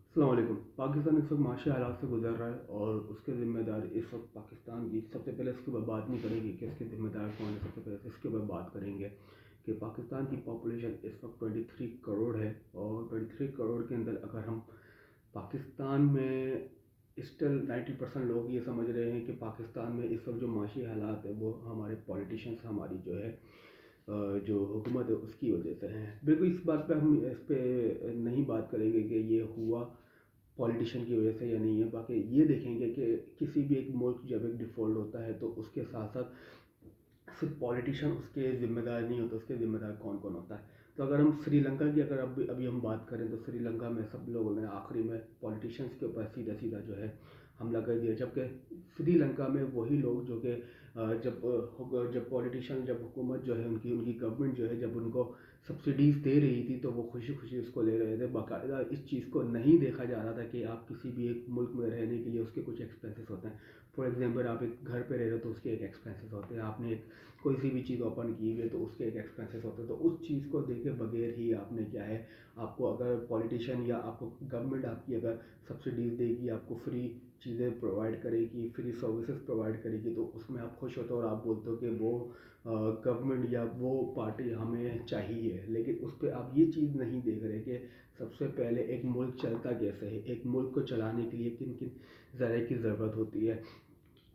अस्सलाम वालेकुम। पाकिस्तान इस वक्त माशी हालात से गुजर रहा है और उसके ज़िम्मेदार इस वक्त पाकिस्तान की। सबसे पहले इसके ऊपर बात नहीं करेंगे कि इसके ज़िम्मेदार कौन है, सबसे पहले इसके ऊपर बात करेंगे कि पाकिस्तान की पॉपुलेशन इस वक्त 23 करोड़ है और 23 करोड़ के अंदर अगर हम पाकिस्तान में स्टिल 90% लोग ये समझ रहे हैं कि पाकिस्तान में इस वक्त जो माशी हालात है वो हमारे पॉलिटिशियंस, हमारी जो है जो हुकूमत है उसकी वजह से है। बिल्कुल इस बात पे हम इस पे नहीं बात करेंगे कि ये हुआ पॉलिटिशियन की वजह से या नहीं है। बाकी ये देखेंगे कि किसी भी एक मुल्क जब एक डिफ़ॉल्ट होता है तो उसके साथ साथ सिर्फ पॉलिटिशियन उसके ज़िम्मेदार नहीं होता, उसके ज़िम्मेदार कौन कौन होता है। तो अगर हम श्रीलंका की अगर अभी अभी हम बात करें तो श्रीलंका में सब लोगों ने आखिरी में पॉलिटिशियंस के ऊपर सीधा सीधा जो है हमला कर दिया, जबकि श्रीलंका में वही लोग जो कि जब पॉलिटिशियन, जब हुकूमत जो है उनकी उनकी गवर्नमेंट जो है जब उनको सब्सिडीज़ दे रही थी तो वो खुशी खुशी उसको ले रहे थे। बाकायदा इस चीज़ को नहीं देखा जा रहा था कि आप किसी भी एक मुल्क में रहने के लिए उसके कुछ एक्सपेंसेस होते हैं। फॉर एग्जांपल आप एक घर पे रह रहे हो तो उसके एक एक्सपेंसेस होते हैं, आपने एक कोई सी भी चीज़ ओपन की हुई है तो उसके एक एक्सपेंसेस होते हैं। तो उस चीज़ को देखे बगैर ही आपने क्या है, आपको अगर पॉलिटिशियन या आपको गवर्नमेंट आपकी अगर सब्सिडीज़ देगी, आपको फ्री चीज़ें प्रोवाइड करेगी, फ्री सर्विसेज प्रोवाइड करेगी, तो उसमें आप खुश होते हो और आप बोलते हो कि वो गवर्नमेंट या वो पार्टी हमें चाहिए। लेकिन उस पर आप ये चीज़ नहीं देख रहे कि सबसे पहले एक मुल्क चलता कैसे है, एक मुल्क को चलाने के लिए किन किन ज़राए की ज़रूरत होती है।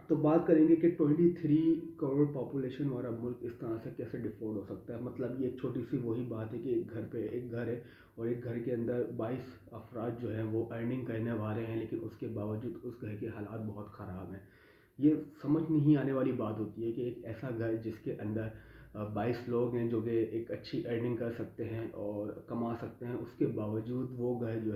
तो बात करेंगे कि 23 करोड़ पॉपुलेशन वाला मुल्क इस तरह से कैसे डिफॉल्ट हो सकता है। मतलब ये एक छोटी सी वही बात है कि एक घर है और एक घर के अंदर 22 अफराद जो हैं वो अर्निंग करने वाले हैं, लेकिन उसके बावजूद उस घर के हालात बहुत ख़राब हैं। ये समझ नहीं आने वाली बात होती है कि एक ऐसा घर जिसके अंदर 22 लोग हैं जो कि एक अच्छी अर्निंग कर सकते हैं और कमा सकते हैं, उसके बावजूद वो घर जो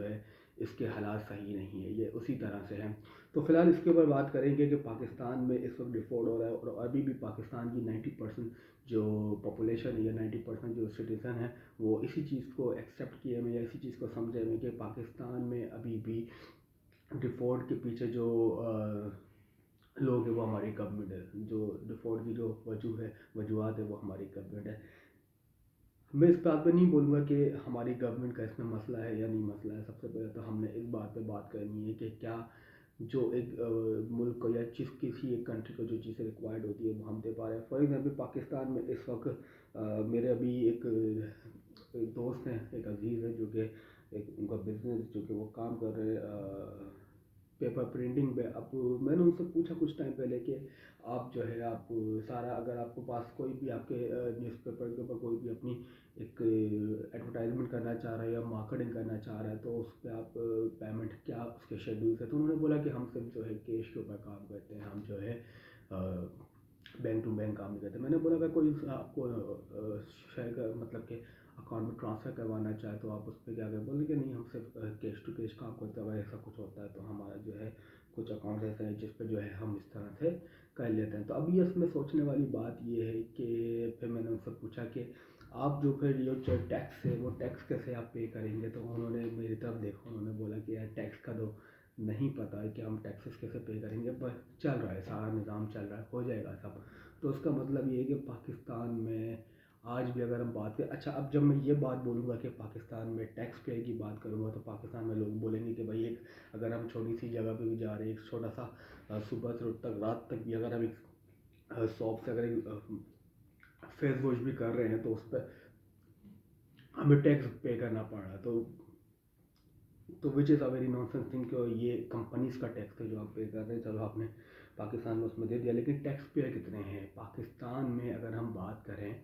है इसके हालात सही नहीं है, ये उसी तरह से हैं। तो फ़िलहाल इसके ऊपर बात करेंगे कि पाकिस्तान में इस वक्त डिफॉल्ट हो रहा है और अभी भी पाकिस्तान की 90% जो पॉपुलेशन है या 90% जो सिटीज़न है वो इसी चीज़ को एक्सेप्ट किए हुए या इसी चीज़ को समझे हुए कि पाकिस्तान में अभी भी डिफ़ॉल्ट के पीछे जो लोग हैं वो हमारी गवर्नमेंट है, जो डिफ़ॉल्ट की जो वजूहत है वो हमारी गवर्नमेंट है। मैं इस बात पे नहीं बोलूँगा कि हमारी गवर्नमेंट का इसमें मसला है या नहीं मसला है। सबसे पहले तो हमने इस बात पे बात करनी है कि क्या जो एक मुल्क को या किसी एक कंट्री को जो चीज़ें रिक्वायर्ड होती है वो हम दे पा रहे हैं। फॉर एग्जांपल पाकिस्तान में इस वक्त मेरे अभी एक दोस्त हैं, एक अजीज़ है जो कि एक उनका बिज़नेस जो कि वो काम कर रहे हैं पेपर प्रिंटिंग पे। अब मैंने उनसे पूछा कुछ टाइम पहले कि आप जो है आप सारा, अगर आपको पास कोई भी आपके न्यूज़पेपर के ऊपर कोई भी अपनी एक एडवर्टाइजमेंट करना चाह रहा है या मार्केटिंग करना चाह रहा है तो उस पर आप पेमेंट क्या उसके शेड्यूल्स है। तो उन्होंने बोला कि हम सिर्फ जो है कैश के ऊपर काम करते हैं, हम जो है बैंक टू बैंक काम नहीं करते। मैंने बोला अगर कोई आपको शेयर का मतलब कि अकाउंट में ट्रांसफ़र करवाना चाहे तो आप उस पर क्या करें। बोले कि नहीं, हम सिर्फ कैश टू कैश काम करते हैं, अगर ऐसा कुछ होता है तो हमारा जो है कुछ अकाउंट ऐसा है जिस पर जो है हम इस तरह से कर लेते हैं। तो अभी इसमें सोचने वाली बात ये है कि फिर मैंने उनसे पूछा कि आप जो फिर ये जो टैक्स है वो टैक्स कैसे आप पे करेंगे। तो उन्होंने मेरी तरफ देखा, उन्होंने बोला कि यार टैक्स का तो नहीं पता है कि हम टैक्सेस कैसे पे करेंगे, पर चल रहा है, सारा निज़ाम चल रहा है, हो जाएगा सब। तो उसका मतलब ये है कि पाकिस्तान में आज भी अगर हम बात करें, अच्छा अब जब मैं ये बात बोलूँगा कि पाकिस्तान में टैक्स पे की बात करूँगा तो पाकिस्तान में लोग बोलेंगे कि भाई एक अगर हम छोटी सी जगह पे भी जा रहे हैं, एक छोटा सा सुबह से तक रात तक भी अगर हम एक शॉप से अगर एक फेस वॉश भी कर रहे हैं तो उस पर हमें टैक्स पे करना पड़ रहा है। तो which is a very nonsense thing कि ये कंपनीज़ का टैक्स है जो आप पे कर रहे हैं। चलो आपने पाकिस्तान में उसमें दे दिया, लेकिन टैक्स पेयर कितने हैं पाकिस्तान में अगर हम बात करें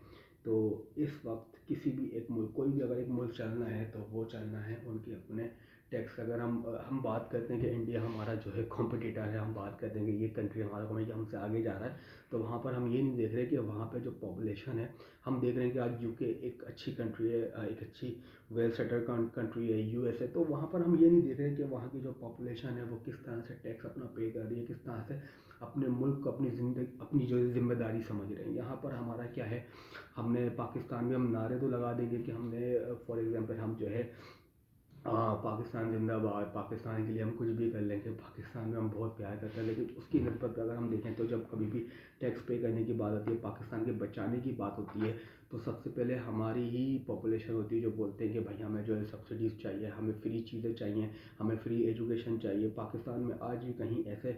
तो इस वक्त किसी भी एक मुल्क, कोई भी अगर एक मुल्क चलना है तो वो चलना है उनके अपने टैक्स। अगर हम बात करते हैं कि इंडिया हमारा जो है कॉम्पिटिटर है, हम बात करते हैं कि ये कंट्री हमारा कॉम्पिटिटर हमसे आगे जा रहा है, तो वहाँ पर हम ये नहीं देख रहे कि वहाँ पर जो पॉपुलेशन है, हम देख रहे हैं कि आज यूके एक अच्छी कंट्री है, एक अच्छी वेल सेटल कंट्री है यूएसए। तो वहाँ पर हम ये नहीं देख रहे कि वहाँ की जो पॉपुलेशन है वो किस तरह से टैक्स अपना पे कर रही है, किस तरह से अपने मुल्क को अपनी ज़िंदगी अपनी जो जिम्मेदारी समझ रहे हैं। यहाँ पर हमारा क्या है, हमने पाकिस्तान में हम नारे तो लगा देंगे कि हमने फॉर एग्जांपल हम जो है पाकिस्तान जिंदाबाद, पाकिस्तान के लिए हम कुछ भी कर लेंगे, पाकिस्तान में हम बहुत प्यार करते हैं। लेकिन उसकी नस्बत अगर हम देखें तो जब कभी भी टैक्स पे करने की बात होती है, पाकिस्तान के बचाने की बात होती है, तो सबसे पहले हमारी ही पॉपुलेशन होती है जो बोलते हैं कि भाई हमें जो है सब्सिडीज़ चाहिए, हमें फ्री चीज़ें चाहिए, हमें फ्री एजुकेशन चाहिए। पाकिस्तान में आज भी कहीं ऐसे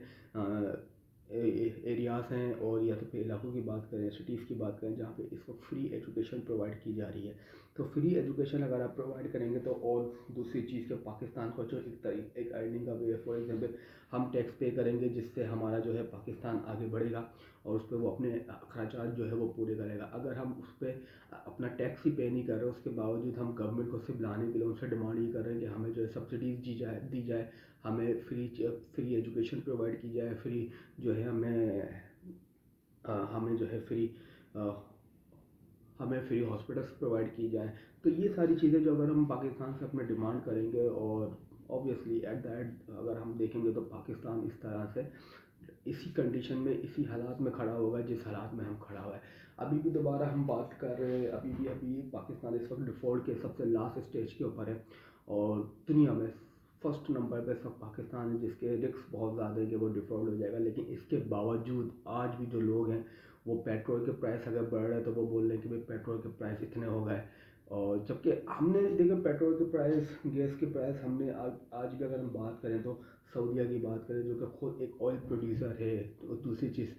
एरियाज़ हैं और या तो फिर इलाकों की बात करें, सिटीज़ की बात करें, जहाँ पे इस वक्त फ्री एजुकेशन प्रोवाइड की जा रही है। तो फ्री एजुकेशन अगर आप प्रोवाइड करेंगे तो और दूसरी चीज़ के पाकिस्तान को जो एक अर्निंग का वे है, फॉर एग्जांपल हम टैक्स पे करेंगे जिससे हमारा जो है पाकिस्तान आगे बढ़ेगा और उस पर वो अपने खर्चात जो है वो पूरे करेगा। अगर हम उस पर अपना टैक्स ही पे नहीं कर रहे, उसके बावजूद हम गवर्नमेंट को सिर्फ लाने के लिए उनसे डिमांड ये कर रहे हैं कि हमें जो है सब्सिडीज़ दी जाए, हमें फ्री एजुकेशन प्रोवाइड की जाए, फ्री जो है हमें जो है हमें फ्री हॉस्पिटल्स प्रोवाइड की जाए। तो ये सारी चीज़ें जो अगर हम पाकिस्तान से अपने डिमांड करेंगे और ऑब्वियसली एट द एंड अगर हम देखेंगे तो पाकिस्तान इस तरह से इसी कंडीशन में, इसी हालात में खड़ा होगा जिस हालात में हम खड़ा हुआ है। अभी भी दोबारा हम बात कर रहे हैं, अभी पाकिस्तान इस वक्त डिफ़ॉल्ट के सबसे लास्ट स्टेज के ऊपर है और दुनिया में फर्स्ट नंबर पे सब पाकिस्तान है जिसके रिस्क बहुत ज़्यादा है कि वो डिफ़ॉल्ट हो जाएगा। लेकिन इसके बावजूद आज भी जो लोग हैं वो पेट्रोल के प्राइस अगर बढ़ रहे हैं तो वो बोल रहे हैं कि भाई पेट्रोल के प्राइस इतने हो गए। और जबकि हमने देखा पेट्रोल के प्राइस, गैस के प्राइस, हमने आज भी अगर हम बात करें तो सऊदीया की बात करें जो कि खुद एक ऑयल प्रोड्यूसर है, तो दूसरी चीज़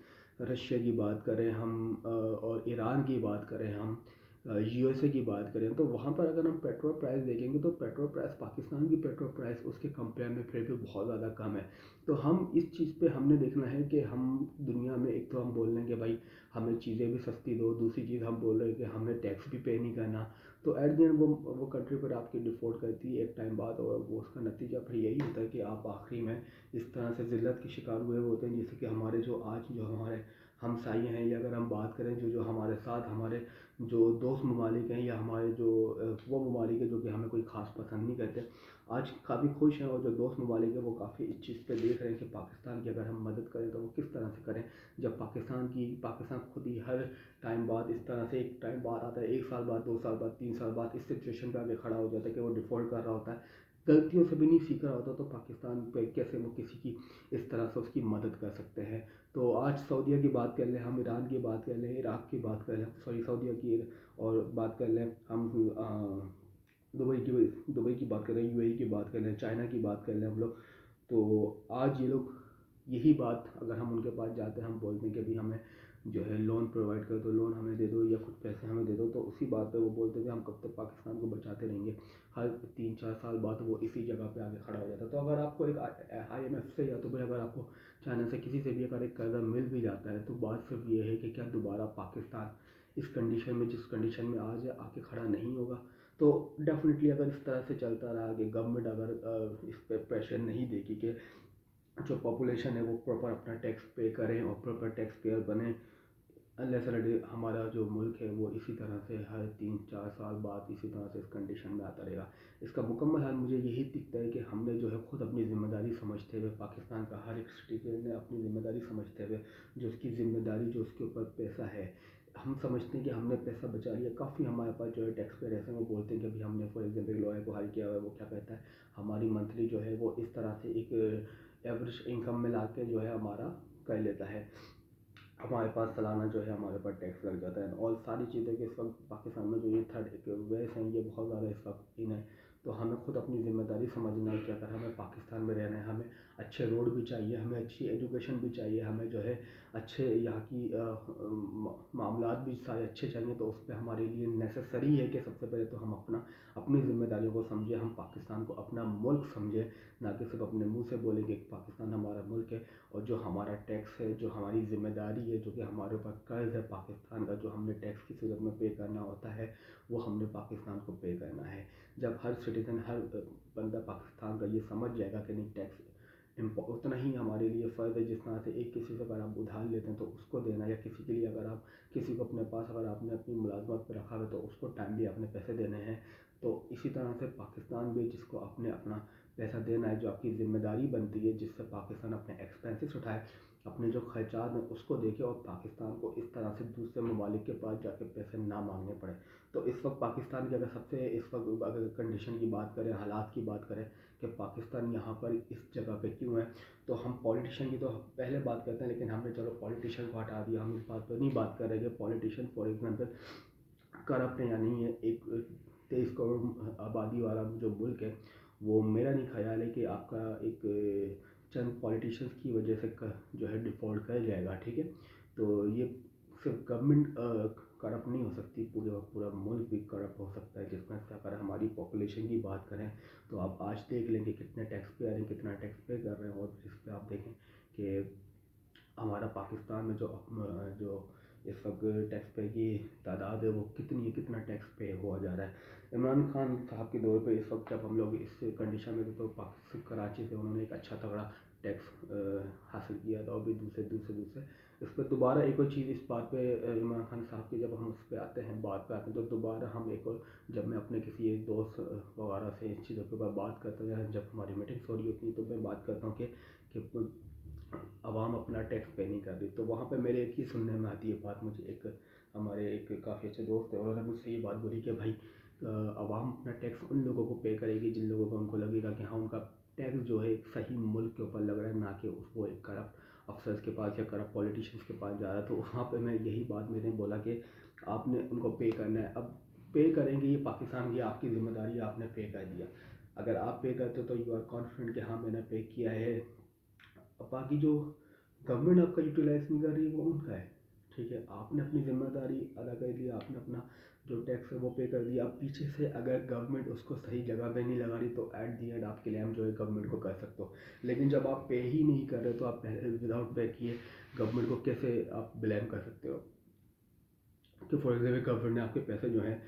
रशिया की बात करें हम और ईरान की बात करें हम, यूएसए की बात करें, तो वहाँ पर अगर हम पेट्रोल प्राइस देखेंगे तो पेट्रोल प्राइस पाकिस्तान की पेट्रोल प्राइस उसके कंपेयर में फिर भी बहुत ज़्यादा कम है। तो हम इस चीज़ पे हमने देखना है कि हम दुनिया में एक तो हम बोल रहे हैं कि भाई हमें चीज़ें भी सस्ती दो, दूसरी चीज़ हम बोल रहे हैं कि हमें टैक्स भी पे नहीं करना। तो एट द एंड वो कंट्री पर आपकी डिफ़ॉल्ट करती है एक टाइम बाद और वो उसका नतीजा फिर यही होता है कि आप आखिरी में इस तरह से ज़िल्लत के शिकार हुए होते हैं। जैसे कि हमारे जो हमारे हमसाये हैं, या अगर हम बात करें जो हमारे साथ हमारे जो दोस्त ममालिक हैं या हमारे जो वो ममालिक हैं जो कि हमें कोई ख़ास पसंद नहीं करते, आज काफ़ी खुश हैं और जो दोस्त ममालिक हैं वो काफ़ी इस चीज़ पे देख रहे हैं कि पाकिस्तान की अगर हम मदद करें तो वो किस तरह से करें। जब पाकिस्तान खुद ही हर टाइम बाद इस तरह से एक टाइम बाद आता है, 1 साल बाद, 2 साल बाद, 3 साल बाद इस सिचुएशन पे आके खड़ा हो जाता है कि वो डिफ़ॉल्ट कर रहा होता है, गलतियों से भी नहीं सीख रहा होता, तो पाकिस्तान पे कैसे वो किसी की इस तरह से उसकी मदद कर सकते हैं। तो आज सऊदीया की बात कर लें, हम ईरान की बात कर लें, इराक़ की बात कर लें, सॉरी सऊदीया की और बात कर लें हम दुबई की बात करें, यूएई की बात कर लें, चाइना की बात कर लें हम लोग, तो आज ये लोग यही बात अगर हम उनके पास जाते हैं, हम बोलते हैं कि भाई हमें जो है लोन प्रोवाइड कर दो, लोन हमें दे दो या कुछ पैसे हमें दे दो, तो उसी बात पे वो बोलते थे हम कब तक पाकिस्तान को बचाते रहेंगे। हर 3-4 साल बाद वो इसी जगह पे आके खड़ा हो जाता है। तो अगर आपको एक IMF से या तो फिर अगर आपको चाइना से किसी से भी अगर एक कर्जा मिल भी जाता है तो बात सिर्फ ये है कि क्या दोबारा पाकिस्तान इस कंडीशन में, जिस कंडीशन में आज है, आके खड़ा नहीं होगा। तो डेफिनेटली अगर इस तरह से चलता रहा कि गवर्नमेंट अगर इस पर प्रेशर नहीं देगी कि जो पॉपुलेशन है वो प्रॉपर अपना टैक्स पे करें और प्रॉपर टैक्स पेयर बने, अनलेस एंड हमारा जो मुल्क है वो इसी तरह से हर 3-4 साल बाद इसी तरह से इस कंडीशन में आता रहेगा। इसका मुकम्मल हल मुझे यही दिखता है कि हमने जो है खुद अपनी ज़िम्मेदारी समझते हुए, पाकिस्तान का हर एक सिटीजन ने अपनी ज़िम्मेदारी समझते हुए, जो उसकी ज़िम्मेदारी, जो उसके ऊपर पैसा है, हम समझते हैं कि हमने पैसा बचा लिया। काफ़ी हमारे पास जो है टैक्स पेयर ऐसे हैं वो बोलते हैं कि अभी हमने फॉर एग्जाम्पल लॉयर को हायर किया हुआ है, वो क्या कहता है हमारी मंथली जो है वो इस तरह से एक एवरेज इनकम में ला के जो है हमारा कर लेता है, हमारे पास सालाना जो है हमारे पास टैक्स लग जाता है। और सारी चीज़ें कि इस वक्त पाकिस्तान में जो ये थर्ड एक वेस हैं ये बहुत ज़्यादा इस वक्त इन है। तो हमें खुद अपनी ज़िम्मेदारी समझना है कि अगर हमें पाकिस्तान में रहना है, हमें अच्छे रोड भी चाहिए, हमें अच्छी एजुकेशन भी चाहिए, हमें जो है अच्छे यहाँ की मामलात भी सारे अच्छे चाहिए, तो उस पर हमारे लिए नेसेसरी है कि सबसे पहले तो हम अपनी ज़िम्मेदारियों को समझें, हम पाकिस्तान को अपना मुल्क समझें, ना कि सिर्फ अपने मुंह से बोलेंगे कि पाकिस्तान हमारा मुल्क है और जो हमारा टैक्स है, जो हमारी ज़िम्मेदारी है, जो कि हमारे ऊपर कर्ज़ है पाकिस्तान का, जो हमने टैक्स की सूरत में पे करना होता है, वो हमने पाकिस्तान को पे करना है। जब हर सिटीज़न, हर बंदा पाकिस्तान का ये समझ जाएगा कि नहीं टैक्स उतना ही हमारे लिए फ़र्ज़ है जिस तरह से एक किसी से अगर आप उधार लेते हैं तो उसको देना, या किसी के लिए अगर आप किसी को अपने पास अगर आपने अपनी मुलाज़मत पे रखा है तो उसको टाइम भी आपने पैसे देने हैं। तो इसी तरह से पाकिस्तान भी जिसको आपने अपना पैसा देना है, जो आपकी ज़िम्मेदारी बनती है, जिससे पाकिस्तान अपने एक्सपेंसेस उठाए, अपने जो खर्चात हैं उसको देखे और पाकिस्तान को इस तरह से दूसरे ममालिक के पास जाके पैसे ना मांगने पड़े। तो इस वक्त पाकिस्तान की अगर सबसे इस वक्त अगर कंडीशन की बात करें, हालात की बात करें कि पाकिस्तान यहाँ पर इस जगह पे क्यों है, तो हम पॉलिटिशियन की तो पहले बात करते हैं, लेकिन हमने चलो पॉलिटिशियन को हटा दिया, हम इस बात पर नहीं बात कर रहे कि पॉलिटिशियन फॉर एग्जांपल करप्ट है या नहीं है। एक 23 करोड़ आबादी वाला जो मुल्क है, वो मेरा नहीं ख्याल है कि आपका एक चंद पॉलिटिशियंस की वजह से जो है डिफ़ॉल्ट कर जाएगा, ठीक है। तो ये सिर्फ गवर्नमेंट करप्ट नहीं हो सकती, पूरा मुल्क भी करप्ट हो सकता है। जिसमें से अगर हमारी पॉपुलेशन की बात करें तो आप आज देख लेंगे कितने टैक्स पेयर हैं, कितना टैक्स पे कर रहे हैं। और इस पर आप देखें कि हमारा पाकिस्तान में जो इस वक्त टैक्स पे की तादाद है वो कितनी है, कितना टैक्स पे हुआ जा रहा है। इमरान खान साहब के दौर पे इस वक्त जब हम लोग इस कंडीशन में थे तो पाकिस्तान कराची से उन्होंने एक अच्छा तगड़ा टैक्स हासिल किया था। और भी दूसरे इस पर दोबारा एक और चीज़ इस बात पे इमरान खान साहब की जब हम उस पर आते हैं, बात पे आते हैं, तो दोबारा हम एक और जब मैं अपने किसी एक दोस्त वगैरह से इन चीज़ों के ऊपर बात करता हूँ, जब हमारी मीटिंग्स हो रही होती हैं तो मैं बात करता हूँ कि आवाम अपना टैक्स पे नहीं कर रही। तो वहाँ पे मेरे एक ही सुनने में आती है बात, मुझे एक हमारे एक काफ़ी अच्छे दोस्त है, उन्होंने मुझसे ये बात बोली कि भाई आवाम अपना टैक्स उन लोगों को पे करेगी जिन लोगों को उनको लगेगा कि हाँ उनका टैक्स जो है एक सही मुल्क के ऊपर लग रहा है, ना कि वो एक करप्ट अफसर्स के पास या करप्ट पॉलिटिशियंस के पास जा रहा है। तो वहाँ पे मैं यही बात मैंने बोला कि आपने उनको पे करना है। अब पे करेंगे ये पाकिस्तान की आपकी जिम्मेदारी है, आपने पे कर दिया। अगर आप पे करते हो तो यू आर कॉन्फिडेंट कि हाँ मैंने पे किया है। अब बाकी जो गवर्नमेंट आपका यूटिलाइज नहीं कर रही वो उनका है, ठीक है। आपने अपनी जिम्मेदारी अदा कर दी, आपने अपना जो टैक्स है वो पे कर दिया। अब पीछे से अगर गवर्नमेंट उसको सही जगह पे नहीं लगा रही तो एट दी एंड आप क्लेम जो है गवर्नमेंट को कर सकते हो। लेकिन जब आप पे ही नहीं कर रहे तो आप पहले विदाउट पे किए गवर्नमेंट को कैसे आप ब्लेम कर सकते हो कि फॉर एग्जाम्पल गवर्नमेंट ने आपके पैसे जो है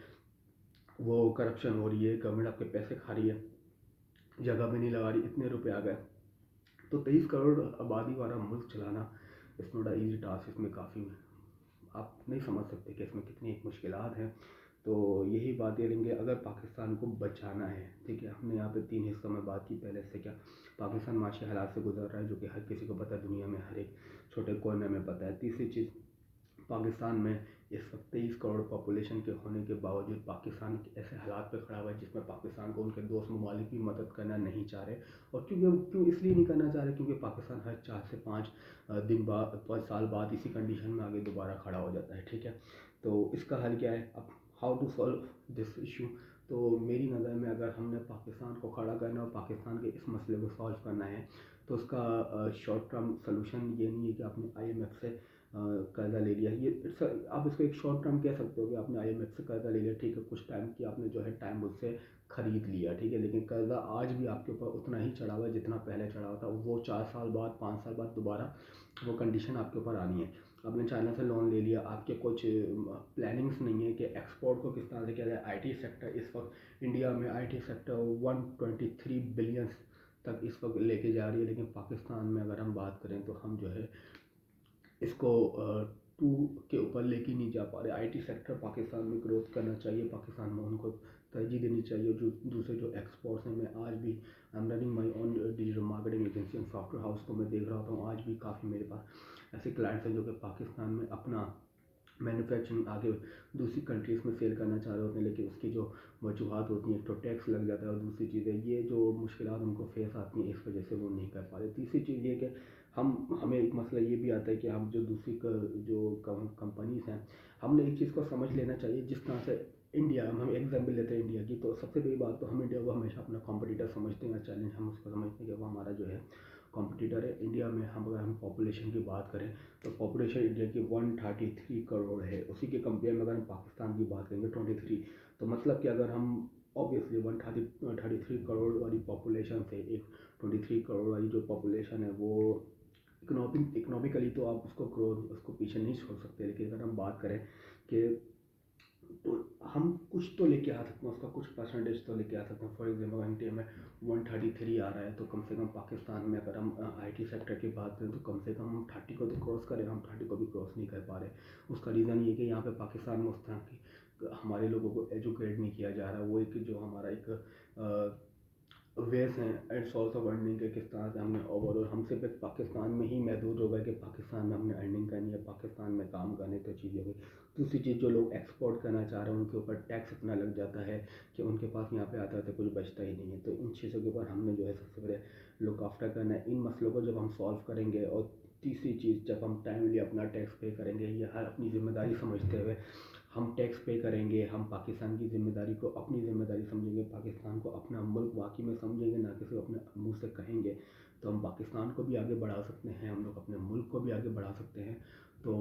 वो करप्शन हो रही है, गवर्नमेंट आपके पैसे खा रही है, जगह पे नहीं लगा रही, इतने रुपए आ गए। तो 23 करोड़ आबादी वाला मुल्क चलाना it's not a easy task. इसमें काफ़ी आप नहीं समझ सकते कि इसमें कितनी मुश्किलात हैं। तो यही बात ये रहेंगे, अगर पाकिस्तान को बचाना है, ठीक है। हमने यहाँ पे 3 हिस्सों में बात की पहले से। क्या पाकिस्तान माशी हालात से गुजर रहा है जो कि हर किसी को पता है, दुनिया में हर एक छोटे कोने में पता है। तीसरी चीज़, पाकिस्तान में इस वक्त 23 करोड़ पॉपुलेशन के होने के बावजूद पाकिस्तान ऐसे हालात पे खड़ा हुआ है जिसमें पाकिस्तान को उनके दोस्त ममालिक भी मदद करना नहीं चाह रहे। और क्यों इसलिए नहीं करना चाह रहे क्योंकि पाकिस्तान हर 4 से 5 साल बाद इसी कंडीशन में आगे दोबारा खड़ा हो जाता है, ठीक है। तो इसका हल क्या है, अब how to solve this issue. तो मेरी नज़र में अगर हमने पाकिस्तान को खड़ा करना और पाकिस्तान के इस मसले को सॉल्व करना है तो उसका शॉर्ट टर्म सोल्यूशन ये नहीं है कि आपने IMF से कर्जा ले लिया। ये आप इसको एक शॉर्ट टर्म कह सकते हो कि आपने IMF से कर्जा ले लिया, ठीक है, कुछ टाइम की आपने जो है टाइम उससे ख़रीद लिया, ठीक है। लेकिन कर्जा आज भी आपके ऊपर उतना ही चढ़ा हुआ है जितना पहले चढ़ा हुआ था। वो 4 साल बाद 5 साल बाद दोबारा वो कंडीशन आपके ऊपर आनी है। आपने चाइना से लोन ले लिया, आपके कुछ प्लानिंग्स नहीं है कि एक्सपोर्ट को किस तरह से किया जाए। IT सेक्टर इस वक्त इंडिया में IT सेक्टर 123 बिलियन तक इस वक्त लेके जा रही है। लेकिन पाकिस्तान में अगर हम बात करें तो हम जो है इसको 2 के ऊपर लेके नहीं जा पा रहे। IT सेक्टर पाकिस्तान में ग्रोथ करना चाहिए, पाकिस्तान में उनको तरजीह देनी चाहिए। जो दूसरे जो एक्सपोर्ट्स हैं, मैं आज भी I am running my own digital marketing agency and software house को मैं देख रहा होता हूँ। आज भी काफ़ी मेरे पास ऐसे क्लाइंट्स हैं जो कि पाकिस्तान में अपना मैन्युफैक्चरिंग आगे दूसरी कंट्रीज़ में सेल करना चाह रहे होते हैं। लेकिन उसकी जो वजूहत होती हैं, एक तो टैक्स लग जाता है और दूसरी चीज़ है ये जो मुश्किलात उनको फेस आती हैं, इस वजह से वो नहीं कर पा रहे। तीसरी चीज़ ये कि हमें एक मसला ये भी आता है कि हम जो दूसरी जो कंपनीज़ हैं, हमने एक चीज़ को समझ लेना चाहिए। जिस तरह से इंडिया, हम एग्जाम्पल लेते हैं इंडिया की, तो सबसे बड़ी बात तो हम इंडिया को हमेशा अपना कॉम्पिटिटर समझते हैं, चैलेंज हम उसको समझते हैं कि वो हमारा जो है कॉम्पिटिटर है। इंडिया में हम अगर हम पॉपुलेशन की बात करें तो पॉपुलेशन इंडिया की 133 करोड़ है। उसी के कंपेयर में अगर हम पाकिस्तान की बात करेंगे 23, तो मतलब कि अगर हम ऑब्वियसली 133 करोड़ वाली पॉपुलेशन से एक 23 करोड़ वाली जो पॉपुलेशन है वो इकोनॉमिकली तो आप उसको ग्रोथ उसको पीछे नहीं छोड़ सकते। लेकिन अगर हम बात करें कि तो हम कुछ तो लेके आ सकते हैं, उसका कुछ परसेंटेज तो लेके आ सकते हैं। फॉर एग्जाम्पल इंडिया में 133 आ रहा है तो कम से कम पाकिस्तान में अगर हम IT सेक्टर की बात करें तो कम से कम हम 30 को तो क्रॉस करें। हम 30 को भी क्रॉस नहीं कर पा रहे। उसका रीज़न ये कि यहाँ पे पाकिस्तान में उस तरह की हमारे लोगों को एजुकेट नहीं किया जा रहा। वो एक जो हमारा एक वेज हैं एंड सोर्स ऑफ अर्निंग के किस तरह से हमने ओवरऑल हम सिर्फ एक पाकिस्तान में ही महदूद हो गए कि पाकिस्तान में हमने अर्निंग करनी है, पाकिस्तान में काम करने तो चीज़ें हुई। दूसरी चीज़, जो लोग एक्सपोर्ट करना चाह रहे हैं उनके ऊपर टैक्स इतना लग जाता है कि उनके पास यहाँ पे आता है तो कुछ बचता ही नहीं है। तो इन चीज़ों के ऊपर हमने जो है सबसे पहले लुक आफ्टर करना है। इन मसलों को जब हम सॉल्व करेंगे और तीसरी चीज़, जब हम टाइमली अपना टैक्स पे करेंगे, ये हर अपनी जिम्मेदारी समझते हुए हम टैक्स पे करेंगे, हम पाकिस्तान की ज़िम्मेदारी को अपनी ज़िम्मेदारी समझेंगे, पाकिस्तान को अपना मुल्क वाकई में समझेंगे, ना कि सिर्फ अपने मुँह से कहेंगे, तो हम पाकिस्तान को भी आगे बढ़ा सकते हैं, हम लोग अपने मुल्क को भी आगे बढ़ा सकते हैं। तो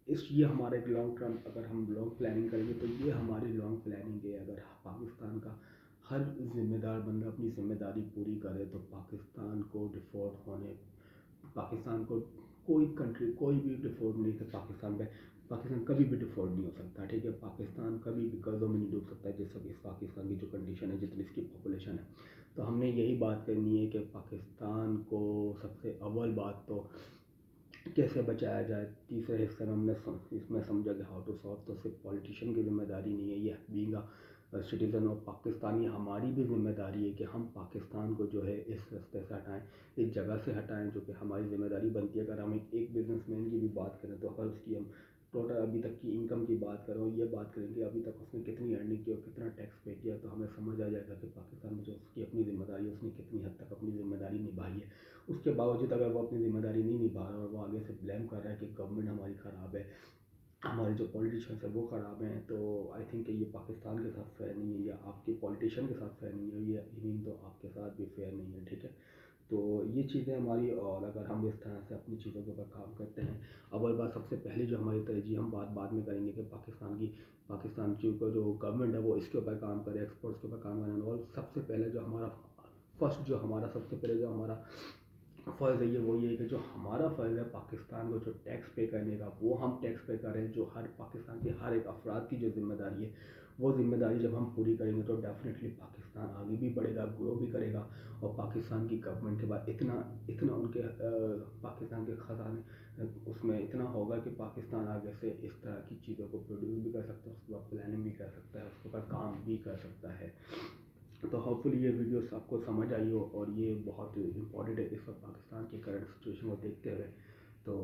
ये हमारा एक लॉन्ग टर्म, अगर हम लॉन्ग प्लानिंग करेंगे तो ये हमारी लॉन्ग प्लानिंग है। अगर पाकिस्तान का हर ज़िम्मेदार बंदा अपनी ज़िम्मेदारी पूरी करे तो पाकिस्तान को डिफ़ॉल्ट होने, पाकिस्तान को कोई कंट्री कोई भी डिफ़ॉल्ट नहीं कर पाकिस्तान पे, पाकिस्तान कभी भी डिफ़ॉल्ट नहीं हो सकता, ठीक है। पाकिस्तान कभी भी कर्ज़ों में नहीं डूब सकता, जिस वक्त इस पाकिस्तान की जो कंडीशन है, जितनी इसकी पॉपुलेशन है। तो हमने यही बात करनी है कि पाकिस्तान को सबसे अव्वल बात तो कैसे बचाया जाए। तीसरे हिस्से में हमने इसमें समझा कि हाउ टू सॉल्व, तो सिर्फ पॉलिटिशियन की जिम्मेदारी नहीं है, ये being a citizen of Pakistan, ये हमारी भी जिम्मेदारी है कि हम पाकिस्तान को जो है इस रास्ते से हटाएं, इस जगह से हटाएं, जो कि हमारी ज़िम्मेदारी बनती है। अगर हम एक बिजनेसमैन की भी बात करें तो अगर उसकी हम टोटल अभी तक की इनकम की बात करें और ये बात करें कि अभी तक उसने कितनी अर्निंग की और कितना टैक्स पे किया, तो हमें समझ आ जाएगा कि पाकिस्तान में जो उसकी अपनी ज़िम्मेदारी है, उसने कितनी हद तक अपनी ज़िम्मेदारी निभाई है। उसके बावजूद अगर वो अपनी ज़िम्मेदारी नहीं निभा रहा और वो आगे से ब्लेम कर रहा है कि गवर्नमेंट हमारी ख़राब है, हमारे जो पॉलिटिशियंस हैं वो ख़राब हैं, तो आई थिंक ये पाकिस्तान के साथ फेयर नहीं है, या आपके पॉलिटिशियन के साथ फेयर नहीं है, ये इवन तो आपके साथ भी फेयर नहीं है, ठीक है। तो ये चीज़ें हमारी, और अगर हम इस तरह से अपनी चीज़ों के ऊपर काम करते हैं, अव्वल बात सबसे पहले जो हमारी तरजीह, हम बात बाद में करेंगे कि पाकिस्तान की जो गवर्नमेंट है वो इसके ऊपर काम करे, एक्सपोर्ट्स के ऊपर काम करें, और सबसे पहले जो हमारा सबसे पहले जो हमारा फ़र्ज़ है, वो ये है कि जो हमारा फ़र्ज़ है पाकिस्तान को जो टैक्स पे करने का, वो हम टैक्स पे करें। जो हर पाकिस्तान के हर एक अफराद की जो ज़िम्मेदारी है, वो ज़िम्मेदारी जब हम पूरी करेंगे तो डेफ़िनेटली पाकिस्तान आगे भी बढ़ेगा, ग्रो भी करेगा, और पाकिस्तान की गवर्नमेंट के बाद इतना इतना उनके पाकिस्तान के ख़जाने उसमें इतना होगा कि पाकिस्तान आगे से इस तरह की चीज़ों को प्रोड्यूस भी कर सकता है, उसके बाद प्लानिंग भी कर सकता है, उसके ऊपर काम भी कर सकता है। तो होपफुली ये वीडियोस आपको समझ आई हो, और ये बहुत इम्पॉर्टेंट है इस वक्त पाकिस्तान की करंट सिचुएशन को देखते हुए। तो